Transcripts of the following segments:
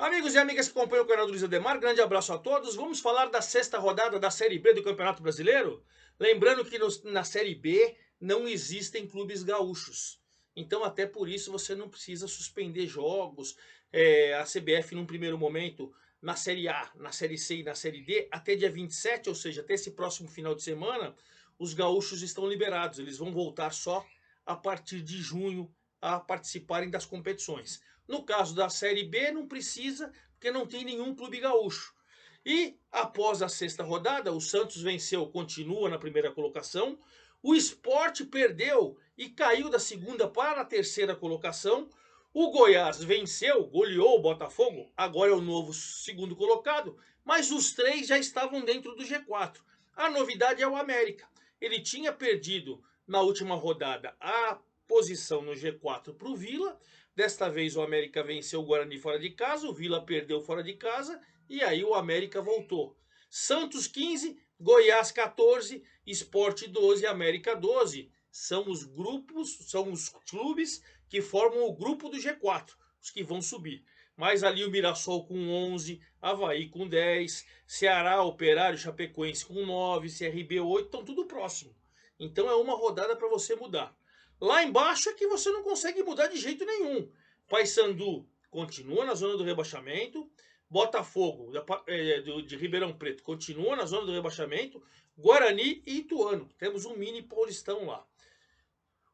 Amigos e amigas que acompanham o canal do Luiz Ademar, grande abraço a todos. Vamos falar da sexta rodada da Série B do Campeonato Brasileiro? Lembrando que na Série B não existem clubes gaúchos. Então, até por isso, você não precisa suspender jogos. A CBF, num primeiro momento, na Série A, na Série C e na Série D, até dia 27, ou seja, até esse próximo final de semana, os gaúchos estão liberados. Eles vão voltar só a partir de junho a participarem das competições. No caso da Série B, não precisa, porque não tem nenhum clube gaúcho. E após a sexta rodada, o Santos venceu, continua na primeira colocação. O Sport perdeu e caiu da segunda para a terceira colocação. O Goiás venceu, goleou o Botafogo, agora é o novo segundo colocado, mas os três já estavam dentro do G4. A novidade é o América. Ele tinha perdido na última rodada a posição no G4 para o Vila. Desta vez o América venceu o Guarani fora de casa, o Vila perdeu fora de casa e aí o América voltou. Santos 15, Goiás 14, Sport 12 e América 12. São os grupos, são os clubes que formam o grupo do G4, os que vão subir. Mas ali o Mirassol com 11, Avaí com 10, Ceará, Operário, Chapecoense com 9, CRB 8, estão tudo próximo. Então é uma rodada para você mudar. Lá embaixo é que você não consegue mudar de jeito nenhum. Paysandu continua na zona do rebaixamento. Botafogo de Ribeirão Preto continua na zona do rebaixamento. Guarani e Ituano. Temos um mini paulistão lá.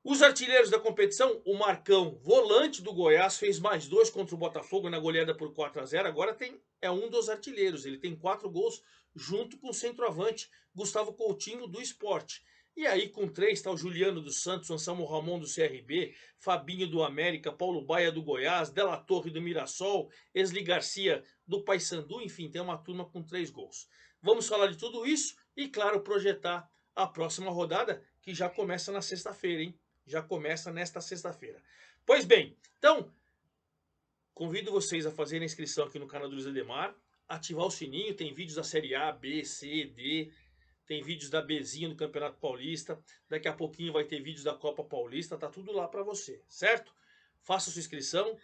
Os artilheiros da competição, o Marcão, volante do Goiás, fez mais 2 contra o Botafogo na goleada por 4-0. Agora é um dos artilheiros. Ele tem 4 gols junto com o centroavante Gustavo Coutinho do Sport. E aí com 3 está o Juliano dos Santos, Anselmo Ramon do CRB, Fabinho do América, Paulo Baia do Goiás, Della Torre do Mirassol, Esli Garcia do Paysandu, enfim, tem uma turma com 3 gols. Vamos falar de tudo isso e, claro, projetar a próxima rodada, que já começa na sexta-feira, hein? Já começa nesta sexta-feira. Pois bem, então, convido vocês a fazerem a inscrição aqui no canal do Luiz Ademar, ativar o sininho, tem vídeos da Série A, B, C, D, tem vídeos da Bzinha do Campeonato Paulista, daqui a pouquinho vai ter vídeos da Copa Paulista, tá tudo lá para você, certo? Faça sua inscrição,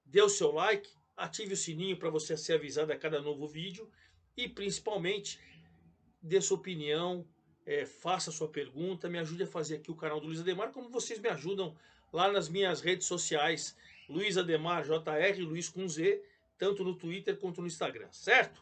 dê o seu like, ative o sininho para você ser avisado a cada novo vídeo e principalmente dê sua opinião, faça sua pergunta, me ajude a fazer aqui o canal do Luiz Ademar, como vocês me ajudam lá nas minhas redes sociais, Luiz Ademar JR, Luiz com Z, tanto no Twitter quanto no Instagram, certo?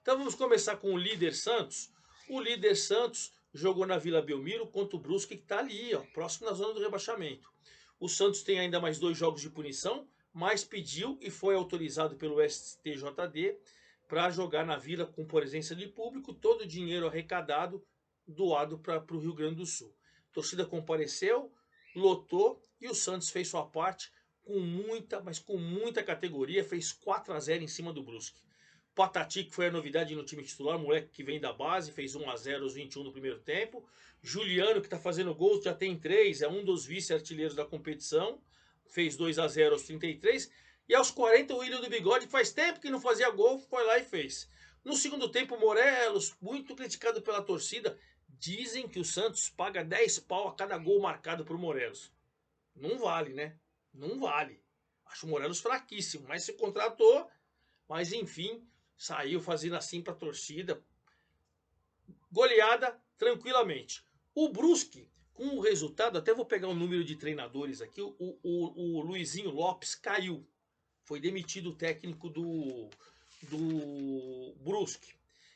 Então vamos começar com o líder Santos. O líder Santos jogou na Vila Belmiro contra o Brusque, que está ali, ó, próximo da zona do rebaixamento. O Santos tem ainda mais 2 jogos de punição, mas pediu e foi autorizado pelo STJD para jogar na Vila com presença de público, todo o dinheiro arrecadado doado para o Rio Grande do Sul. A torcida compareceu, lotou e o Santos fez sua parte com muita, mas com muita categoria, fez 4-0 em cima do Brusque. Patati, que foi a novidade no time titular, moleque que vem da base, fez 1-0 aos 21 no primeiro tempo. Juliano, que está fazendo gols, já tem 3, é um dos vice-artilheiros da competição, fez 2-0 aos 33. E aos 40 o Willian do Bigode, que faz tempo que não fazia gol, foi lá e fez. No segundo tempo, o Morelos, muito criticado pela torcida, dizem que o Santos paga 10 pau a cada gol marcado por Morelos. Não vale, né? Não vale. Acho o Morelos fraquíssimo, mas se contratou, mas enfim, saiu fazendo assim para a torcida. Goleada tranquilamente. O Brusque, com o resultado, até vou pegar o número de treinadores aqui, o Luizinho Lopes caiu. Foi demitido o técnico do Brusque.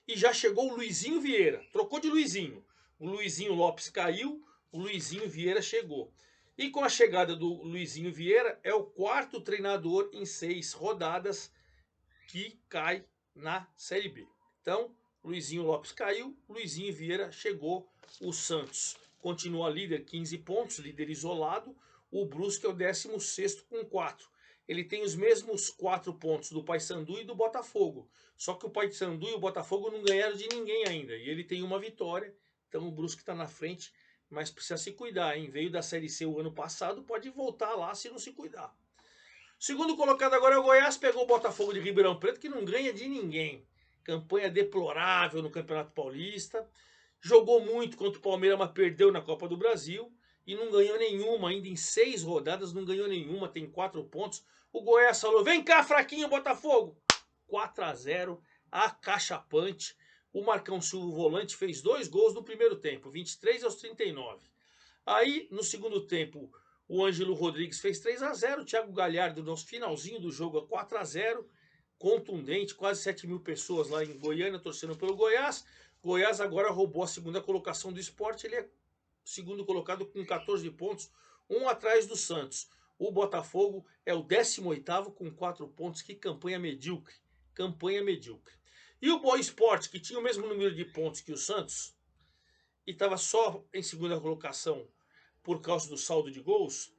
E já chegou o Luizinho Vieira. Trocou de Luizinho. O Luizinho Lopes caiu, o Luizinho Vieira chegou. E com a chegada do Luizinho Vieira, é o 4º treinador em 6 rodadas que cai na Série B. Então, Luizinho Lopes caiu, Luizinho Vieira chegou. O Santos continua líder, 15 pontos, líder isolado. O Brusque é o 16º com 4. Ele tem os mesmos 4 pontos do Paysandu e do Botafogo. Só que o Paysandu e o Botafogo não ganharam de ninguém ainda. E ele tem uma vitória. Então o Brusque está na frente, mas precisa se cuidar, hein? Veio da Série C o ano passado, pode voltar lá se não se cuidar. Segundo colocado agora é o Goiás, pegou o Botafogo de Ribeirão Preto, que não ganha de ninguém. Campanha deplorável no Campeonato Paulista. Jogou muito contra o Palmeiras, mas perdeu na Copa do Brasil. E não ganhou nenhuma, ainda em 6 rodadas não ganhou nenhuma, tem 4 pontos. O Goiás falou, vem cá fraquinho Botafogo. 4-0, acachapante. O Marcão Silva, o volante, fez 2 gols no primeiro tempo, 23 aos 39. Aí, no segundo tempo, o Ângelo Rodrigues fez 3-0, o Thiago Galhardo, no finalzinho do jogo, 4-0, contundente, quase 7 mil pessoas lá em Goiânia torcendo pelo Goiás. Goiás agora roubou a segunda colocação do Sport, ele é segundo colocado com 14 pontos, um atrás do Santos. O Botafogo é o 18º com 4 pontos, que campanha medíocre, campanha medíocre. E o Boa Esporte, que tinha o mesmo número de pontos que o Santos, e estava só em segunda colocação por causa do saldo de gols,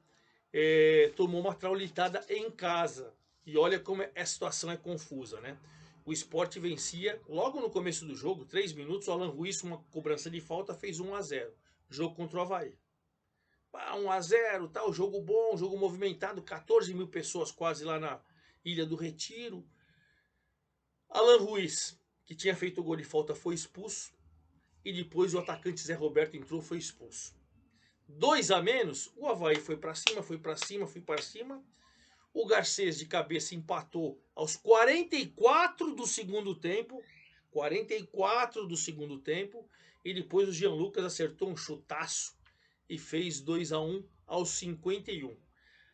tomou uma traulitada em casa. E olha como a situação é confusa, né? O Sport vencia logo no começo do jogo, 3 minutos, o Alan Ruiz, uma cobrança de falta, fez 1-0. Jogo contra o Avaí. 1-0, tal, jogo bom, jogo movimentado, 14 mil pessoas quase lá na Ilha do Retiro. Alan Ruiz, que tinha feito o gol de falta, foi expulso. E depois o atacante Zé Roberto entrou, foi expulso. 2 a menos, o Avaí foi para cima, foi para cima, foi para cima. O Garcês de cabeça empatou aos 44 do segundo tempo. 44 do segundo tempo. E depois o Jean Lucas acertou um chutaço e fez 2-1 aos 51.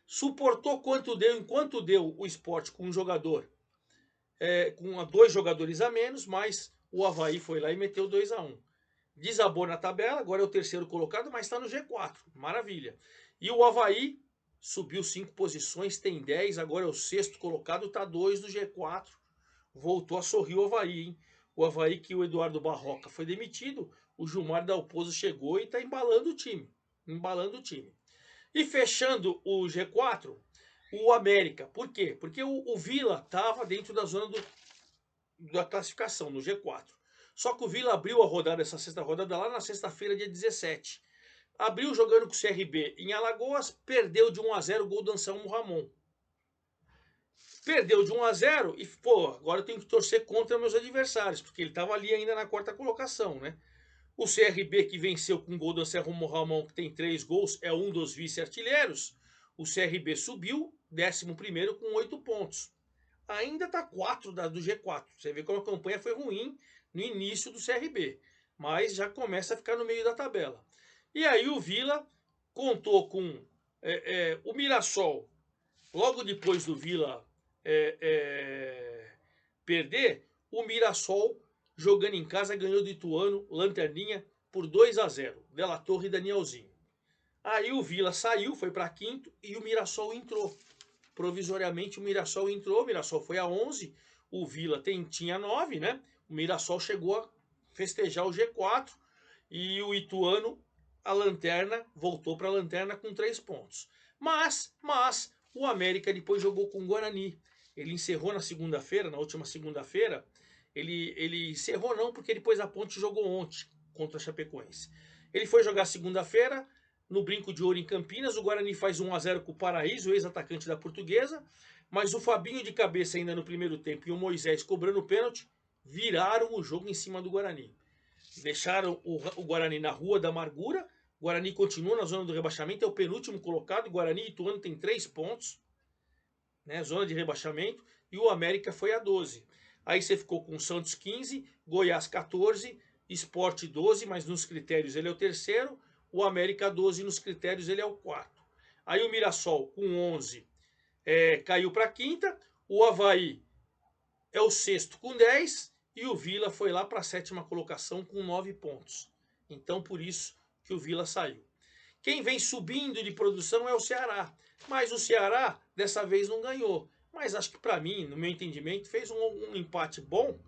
Suportou quanto deu, enquanto deu o Sport com um jogador, com 2 jogadores a menos, mas o Avaí foi lá e meteu 2-1. Desabou na tabela, agora é o terceiro colocado, mas está no G4, maravilha. E o Avaí subiu 5 posições, tem 10, agora é o sexto colocado, está 2 do G4. Voltou a sorrir o Avaí, hein? O Avaí que o Eduardo Barroca foi demitido, o Gilmar Dalpozo chegou e está embalando o time. Embalando o time. E fechando o G4, o América. Por quê? Porque o Vila estava dentro da zona da classificação, no G4. Só que o Vila abriu a rodada, essa sexta rodada, lá na sexta-feira, dia 17. Abriu jogando com o CRB em Alagoas, perdeu de 1-0 o gol do Anselmo Ramon. Perdeu de 1-0 e, pô, agora eu tenho que torcer contra meus adversários, porque ele estava ali ainda na quarta colocação, né? O CRB, que venceu com o gol do Anselmo Ramon, que tem 3 gols, é um dos vice-artilheiros. O CRB subiu, 11º com 8 pontos. Ainda está 4 do G4. Você vê como a campanha foi ruim no início do CRB, mas já começa a ficar no meio da tabela. E aí o Vila contou com o Mirassol, logo depois do Vila perder, o Mirassol, jogando em casa, ganhou do Ituano, Lanterninha, por 2-0, De La Torre e Danielzinho. Aí o Vila saiu, foi para quinto, e o Mirassol entrou. Provisoriamente o Mirassol entrou, o Mirassol foi a 11, o Vila tinha 9, né? O Mirassol chegou a festejar o G4 e o Ituano, a lanterna, voltou para a lanterna com 3 pontos. Mas o América depois jogou com o Guarani. Ele encerrou na segunda-feira, na última segunda-feira. Ele encerrou não, porque depois a Ponte jogou ontem contra a Chapecoense. Ele foi jogar segunda-feira no Brinco de Ouro em Campinas. O Guarani faz 1-0 com o Paraíso, o ex-atacante da Portuguesa. Mas o Fabinho de cabeça ainda no primeiro tempo e o Moisés cobrando o pênalti viraram o jogo em cima do Guarani. Deixaram o Guarani na Rua da Amargura. O Guarani continua na zona do rebaixamento, é o penúltimo colocado. O Guarani e Ituano tem 3 pontos, né, zona de rebaixamento. E o América foi a 12. Aí você ficou com o Santos 15, Goiás 14, Sport 12, mas nos critérios ele é o terceiro. O América 12, nos critérios ele é o quarto. Aí o Mirassol com 11 caiu para a quinta. O Avaí é o sexto com 10. E o Vila foi lá para a 7ª colocação com 9 pontos. Então, por isso que o Vila saiu. Quem vem subindo de produção é o Ceará. Mas o Ceará, dessa vez, não ganhou. Mas acho que, para mim, no meu entendimento, fez um empate bom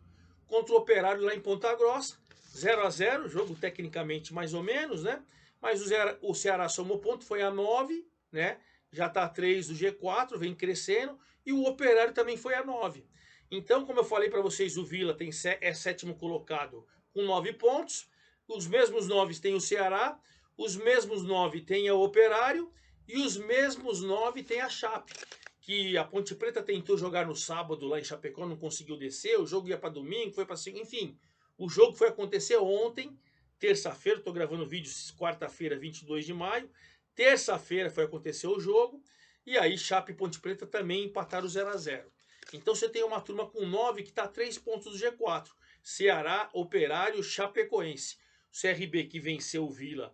contra o Operário lá em Ponta Grossa. 0-0, jogo tecnicamente mais ou menos, né? Mas o Ceará somou ponto, foi a 9, né? Já está a 3 do G4, vem crescendo. E o Operário também foi a 9. Então, como eu falei para vocês, o Vila é 7º colocado com 9 pontos. Os mesmos 9 tem o Ceará. Os mesmos 9 tem o Operário. E os mesmos 9 tem a Chape. Que a Ponte Preta tentou jogar no sábado lá em Chapecó, não conseguiu descer. O jogo ia para domingo, foi para segunda. Enfim, o jogo foi acontecer ontem, terça-feira. Estou gravando vídeo quarta-feira, 22 de maio. Terça-feira foi acontecer o jogo. E aí Chape e Ponte Preta também empataram 0-0. Então você tem uma turma com 9 que está a 3 pontos do G4. Ceará, Operário, Chapecoense. O CRB que venceu o Vila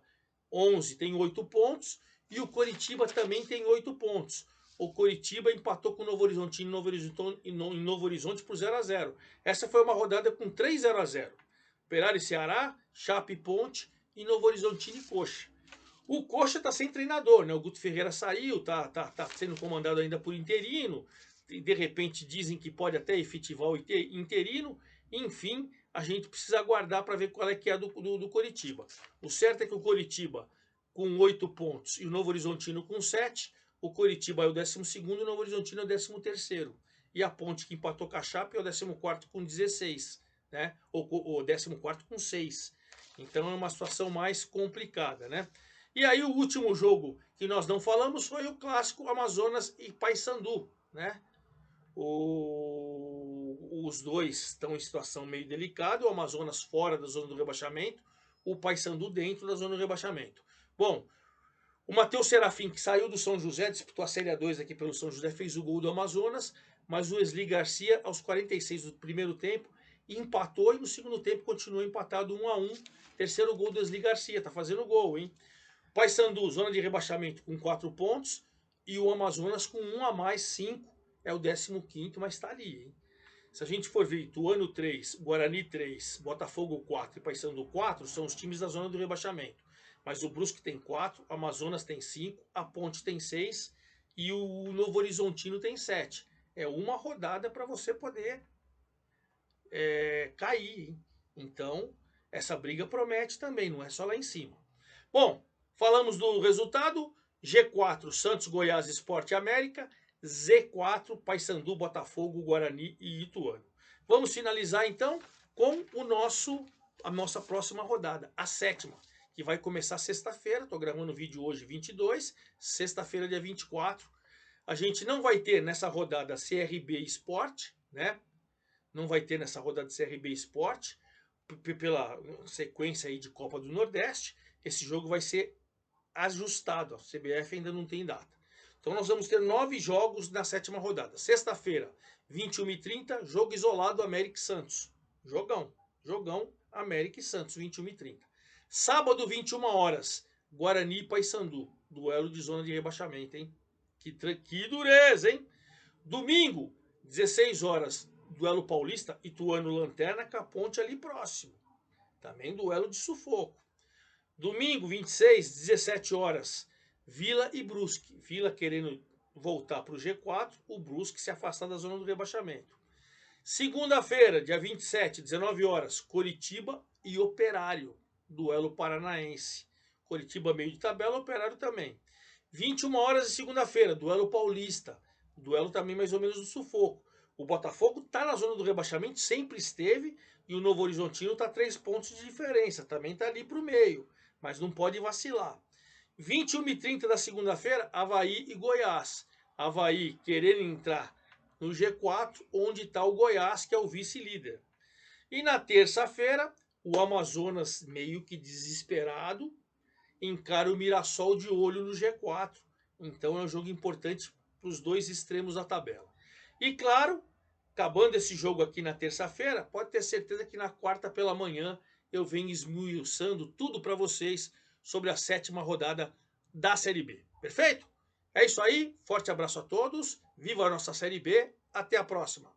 11 tem 8 pontos. E o Coritiba também tem 8 pontos. O Coritiba empatou com o Novo Horizontino em Novo Horizonte por 0-0. Essa foi uma rodada com 3 0-0. Operário e Ceará, Chape e Ponte e Novo Horizontino e Coxa. O Coxa está sem treinador, né? O Guto Ferreira saiu, tá sendo comandado ainda por interino. E de repente dizem que pode até efetivar o interino. Enfim, a gente precisa aguardar para ver qual é que é do Coritiba. O certo é que o Coritiba com 8 pontos e o Novo Horizontino com 7. O Coritiba é o 12º e o Novo Horizontino é o 13º. E a Ponte que empatou com a Chape é o 14º com 16, né? Ou 14º com 6. Então é uma situação mais complicada, né? E aí o último jogo que nós não falamos foi o clássico Amazonas e Paysandu, né? Os dois estão em situação meio delicada, o Amazonas fora da zona do rebaixamento, o Paysandu dentro da zona do rebaixamento. Bom, o Matheus Serafim, que saiu do São José, disputou a Série A2 aqui pelo São José, fez o gol do Amazonas, mas o Wesley Garcia, aos 46 do primeiro tempo, empatou e no segundo tempo continuou empatado 1-1. Terceiro gol do Wesley Garcia, tá fazendo gol, hein? Paysandu, zona de rebaixamento com 4 pontos, e o Amazonas com 1 a mais, 5, é o 15º, mas está ali, hein? Se a gente for ver, Ituano 3, Guarani 3, Botafogo 4 e Paysandu 4, são os times da zona do rebaixamento. Mas o Brusque tem 4, o Amazonas tem 5, a Ponte tem 6 e o Novo Horizontino tem 7. É uma rodada para você poder cair, hein? Então, essa briga promete também, não é só lá em cima. Bom, falamos do resultado. G4, Santos, Goiás, Sport e América. Z4, Paysandu, Botafogo, Guarani e Ituano. Vamos finalizar então com a nossa próxima rodada, a 7ª, que vai começar sexta-feira. Estou gravando o vídeo hoje, 22, sexta-feira, dia 24. A gente não vai ter nessa rodada CRB Sport, né? Não vai ter nessa rodada CRB Sport, pela sequência aí de Copa do Nordeste. Esse jogo vai ser ajustado, a CBF ainda não tem data. Então nós vamos ter 9 jogos na 7ª rodada. Sexta-feira, 21h30, jogo isolado América e Santos. Jogão, América e Santos, 21h30. Sábado, 21 horas, Guarani e Paysandu. Duelo de zona de rebaixamento, hein? Que dureza, hein? Domingo, 16 horas, duelo paulista, Ituano Lanterna, com a Ponte ali próximo. Também duelo de sufoco. Domingo, 26, 17 horas, Vila e Brusque. Vila querendo voltar para o G4, o Brusque se afastar da zona do rebaixamento. Segunda-feira, dia 27, 19 horas, Coritiba e Operário. Duelo paranaense. Coritiba meio de tabela, Operário também. 21 horas de segunda-feira, duelo paulista. Duelo também mais ou menos do sufoco. O Botafogo está na zona do rebaixamento, sempre esteve, e o Novo Horizontino está a 3 pontos de diferença. Também está ali para o meio, mas não pode vacilar. 21h30 da segunda-feira, Avaí e Goiás. Avaí querendo entrar no G4, onde está o Goiás, que é o vice-líder. E na terça-feira, o Amazonas, meio que desesperado, encara o Mirassol de olho no G4. Então é um jogo importante para os dois extremos da tabela. E claro, acabando esse jogo aqui na terça-feira, pode ter certeza que na quarta pela manhã eu venho esmiuçando tudo para vocês sobre a 7ª rodada da Série B. Perfeito? É isso aí, forte abraço a todos, viva a nossa Série B, até a próxima!